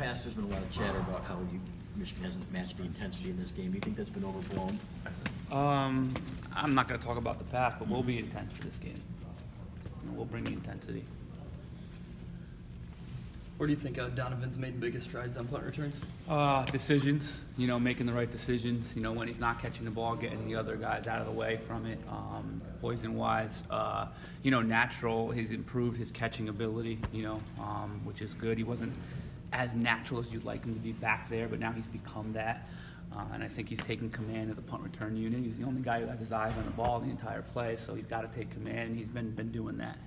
past, there's been a lot of chatter about how Michigan hasn't matched the intensity in this game. Do you think that's been overblown? I'm not going to talk about the past, but we'll be intense for this game. We'll bring the intensity. Where do you think Donovan's made the biggest strides on punt returns? Decisions, making the right decisions, when he's not catching the ball, getting the other guys out of the way from it. Poison-wise, natural, he's improved his catching ability, which is good. He wasn't as natural as you'd like him to be back there, but now he's become that. And I think he's taken command of the punt return unit. He's the only guy who has his eyes on the ball the entire play, so he's got to take command, and he's been doing that.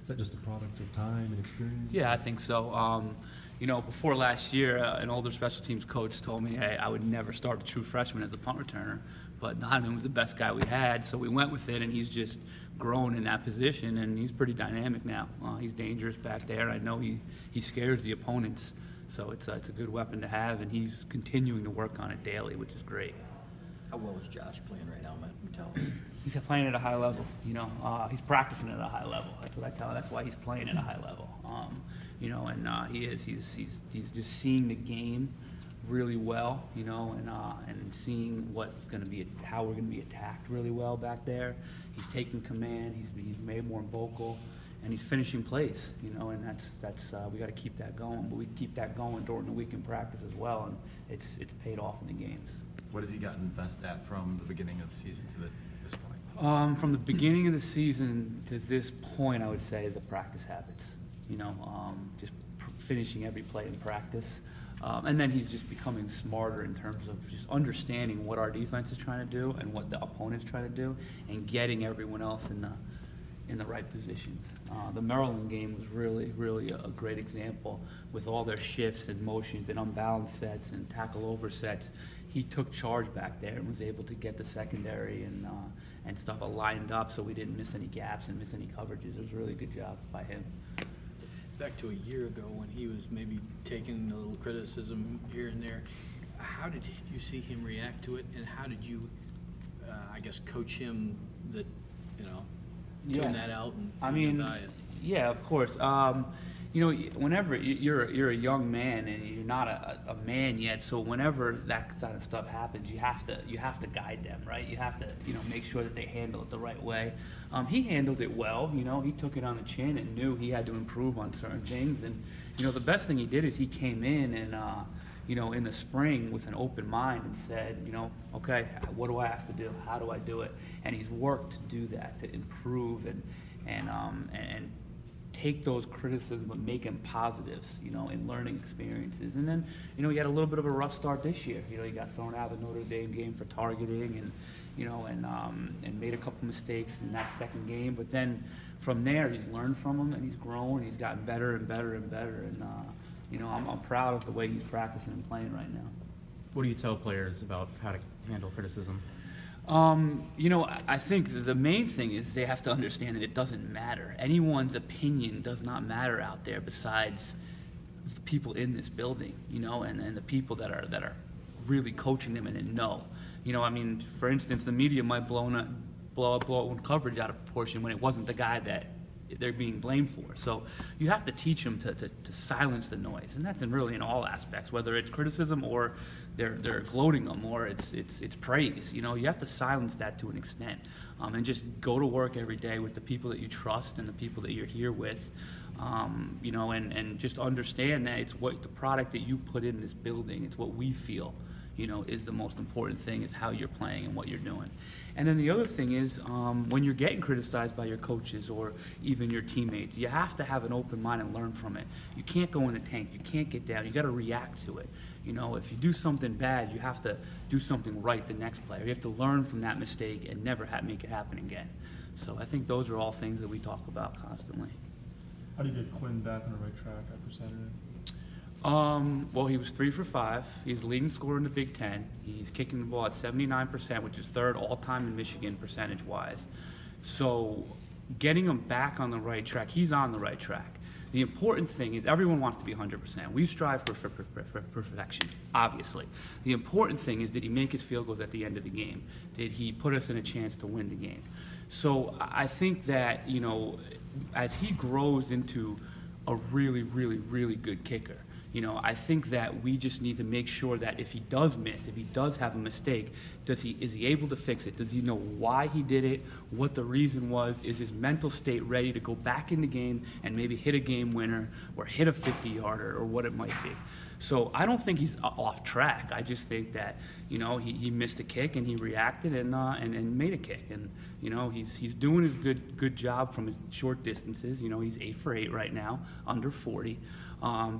Is that just a product of time and experience? Yeah, I think so. Before last year, an older special teams coach told me, hey, I would never start a true freshman as a punt returner, but Donovan was the best guy we had, so we went with it, and he's just grown in that position, and he's pretty dynamic now. He's dangerous back there. I know he scares the opponents, so it's a good weapon to have, and he's continuing to work on it daily, which is great. How well is Josh playing right now, Metellus? He's playing at a high level. He's practicing at a high level. That's what I tell him. That's why he's playing at a high level. He is. He's just seeing the game really well. And seeing what's going to be, how we're going to be attacked really well back there. He's taking command. He's made more vocal, and he's finishing plays. And that's we got to keep that going. But we keep that going during the weekend practice as well, and it's paid off in the games. What has he gotten best at from the beginning of the season to this point? From the beginning of the season to this point, I would say the practice habits. Just finishing every play in practice. And then he's just becoming smarter in terms of just understanding what our defense is trying to do and what the opponent's trying to do, and getting everyone else in the right positions. The Maryland game was really, really a great example with all their shifts and motions and unbalanced sets and tackle over sets. He took charge back there and was able to get the secondary and stuff lined up so we didn't miss any gaps and miss any coverages. It was a really good job by him. Back to a year ago when he was maybe taking a little criticism here and there, how did you see him react to it, and how did you, coach him that, tune that out and yeah, of course. Whenever you're a young man and you're not a man yet, so whenever that kind of stuff happens, you have to guide them, right? You have to make sure that they handle it the right way. He handled it well. He took it on the chin and knew he had to improve on certain things. And the best thing he did is he came in and in the spring with an open mind and said, okay, what do I have to do? How do I do it? And he's worked to do that, to improve and take those criticisms but make them positives, in learning experiences. And then, he had a little bit of a rough start this year. He got thrown out of the Notre Dame game for targeting and made a couple mistakes in that second game. But then from there, he's learned from them and he's grown. He's gotten better and better and better. And, I'm proud of the way he's practicing and playing right now. What do you tell players about how to handle criticism? I think the main thing is they have to understand that it doesn't matter. Anyone's opinion does not matter out there besides the people in this building, and the people that are really coaching them and know. For instance, the media might blow coverage out of proportion when it wasn't the guy that they're being blamed for. So you have to teach them to silence the noise, and that's really in all aspects, whether it's criticism or they're gloating them or it's praise. You have to silence that to an extent, and just go to work every day with the people that you trust and the people that you're here with, and just understand that it's what the product that you put in this building. It's what we feel, is the most important thing, is how you're playing and what you're doing. And then the other thing is, when you're getting criticized by your coaches or even your teammates, you have to have an open mind and learn from it. You can't go in the tank. You can't get down. You got to react to it. If you do something bad, you have to do something right the next play. You have to learn from that mistake and never make it happen again. So I think those are all things that we talk about constantly. How do you get Quinn back on the right track after Saturday? Well, he was 3 for 5. He's the leading scorer in the Big Ten. He's kicking the ball at 79%, which is third all-time in Michigan percentage-wise. So getting him back on the right track, he's on the right track. The important thing is everyone wants to be 100%. We strive for perfection, obviously. The important thing is, did he make his field goals at the end of the game? Did he put us in a chance to win the game? So I think that, as he grows into a really, really, really good kicker, you know, I think that we just need to make sure that if he does miss, if he does have a mistake, is he able to fix it? Does he know why he did it, what the reason was? Is his mental state ready to go back in the game and maybe hit a game winner or hit a 50-yarder or what it might be? So I don't think he's off track. I just think that, you know, he missed a kick and he reacted and made a kick. And, you know, he's doing his good job from his short distances. You know, he's 8 for 8 right now, under 40.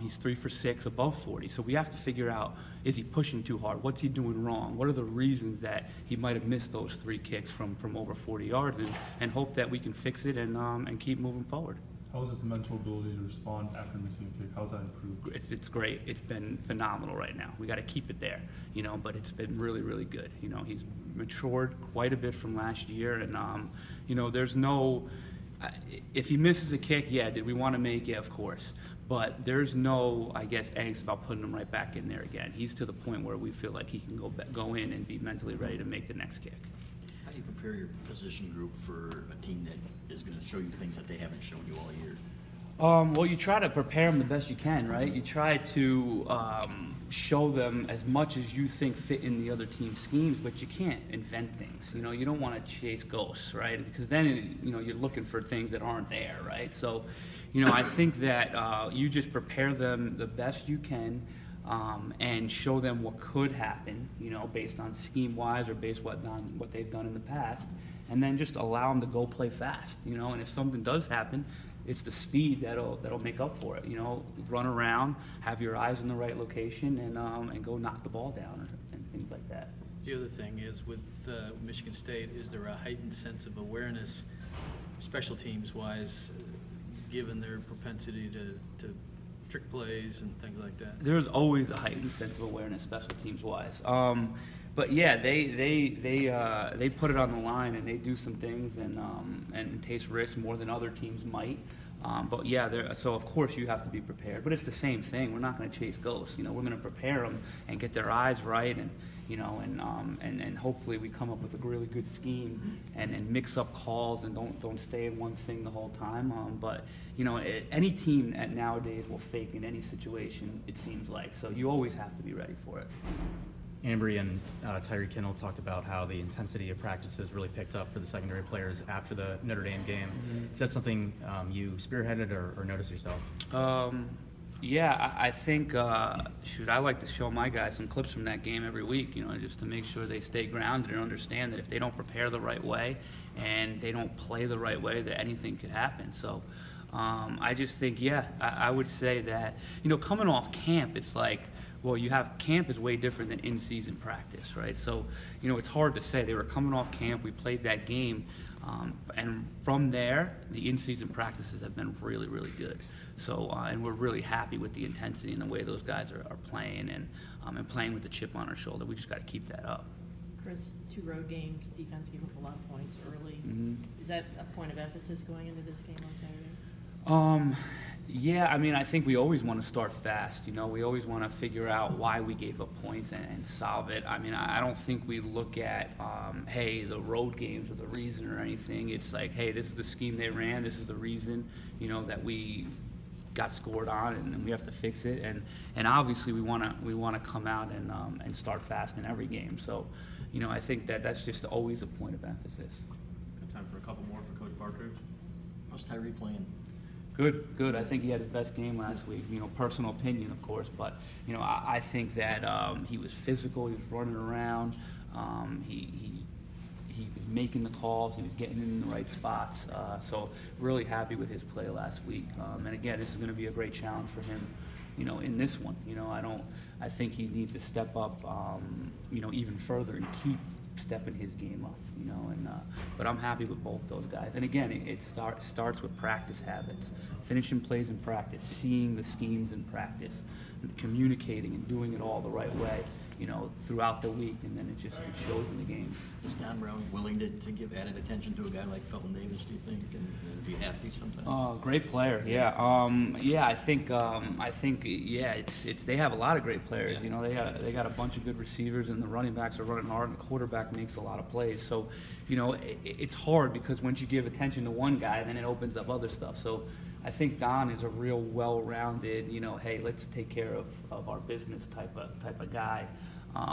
He's 3 for 6, above 40. So we have to figure out, is he pushing too hard? What's he doing wrong? What are the reasons that he might have missed those 3 kicks from over 40 yards? And hope that we can fix it and keep moving forward. How is his mental ability to respond after missing a kick? How's that improved? It's great. It's been phenomenal right now. We got to keep it there, you know, but it's been really, really good. You know, he's matured quite a bit from last year, and, you know, there's no, if he misses a kick, yeah, did we want to make it? Of course. But there's no, I guess, angst about putting him right back in there again. He's to the point where we feel like he can go in and be mentally ready to make the next kick. How do you prepare your position group for a team that is going to show you things that they haven't shown you all year? Well, you try to prepare them the best you can, right? You try to show them as much as you think fit in the other team's schemes, but you can't invent things. You know, you don't want to chase ghosts, right? Because then, you know, you're looking for things that aren't there, right? So, you know, I think that you just prepare them the best you can and show them what could happen, you know, based on scheme-wise or based on what they've done in the past, and then just allow them to go play fast, you know, and if something does happen, it's the speed that'll make up for it, you know, run around, have your eyes in the right location, and go knock the ball down and things like that. The other thing is with Michigan State, is there a heightened sense of awareness, special teams wise, given their propensity to trick plays and things like that? There's always a heightened sense of awareness, special teams wise. But yeah, they put it on the line and they do some things and taste risks more than other teams might. But yeah, so of course you have to be prepared. But it's the same thing. We're not going to chase ghosts. You know, we're going to prepare them and get their eyes right, and you know, and hopefully we come up with a really good scheme and mix up calls and don't stay in one thing the whole time. But you know, any team nowadays will fake in any situation, it seems like. So you always have to be ready for it. Ambry and Tyree Kindle talked about how the intensity of practices really picked up for the secondary players after the Notre Dame game. Mm-hmm. Is that something you spearheaded or noticed yourself? Yeah, I think, shoot, I like to show my guys some clips from that game every week, you know, just to make sure they stay grounded and understand that if they don't prepare the right way and they don't play the right way, that anything could happen. So I just think, yeah, I would say that, you know, coming off camp, it's like, well, you have camp is way different than in-season practice, right? So, you know, it's hard to say. They were coming off camp. We played that game. And from there, the in-season practices have been really, really good. So, and we're really happy with the intensity and the way those guys are playing and playing with the chip on our shoulder. We just got to keep that up. Chris, 2 road games, defense gave up a lot of points early. Mm-hmm. Is that a point of emphasis going into this game on Saturday? Yeah, I mean, I think we always want to start fast. You know, we always want to figure out why we gave up points and solve it. I mean, I don't think we look at, hey, the road games are the reason or anything. It's like, hey, this is the scheme they ran. This is the reason, you know, that we got scored on, and we have to fix it. And obviously, we want to come out and start fast in every game. So, you know, I think that's just always a point of emphasis. Got time for a couple more for Coach Partridge? How's Tyree playing? Good. I think he had his best game last week. You know, personal opinion, of course, but you know, I think that he was physical. He was running around. He was making the calls. He was getting in the right spots. So really happy with his play last week. And again, this is going to be a great challenge for him. You know, in this one, you know, I think he needs to step up. You know, even further and keep stepping his game up, you know, but I'm happy with both those guys. And again, it starts with practice habits, finishing plays in practice, seeing the schemes in practice, and communicating and doing it all the right way, you know, throughout the week, and then it shows in the game. Is Don Brown willing to give added attention to a guy like Felton Davis, do you think? And do you have to sometimes? Great player, yeah. Yeah, I think yeah, it's they have a lot of great players. You know, they got a bunch of good receivers, and the running backs are running hard, and the quarterback makes a lot of plays. So, you know, it's hard because once you give attention to one guy, then it opens up other stuff. So I think Don is a real well-rounded, hey, let's take care of our business type of guy,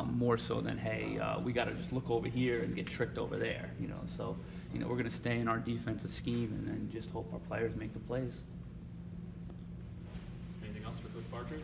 more so than, hey, we got to just look over here and get tricked over there, So, we're going to stay in our defensive scheme and then just hope our players make the plays. Anything else for Coach Partridge?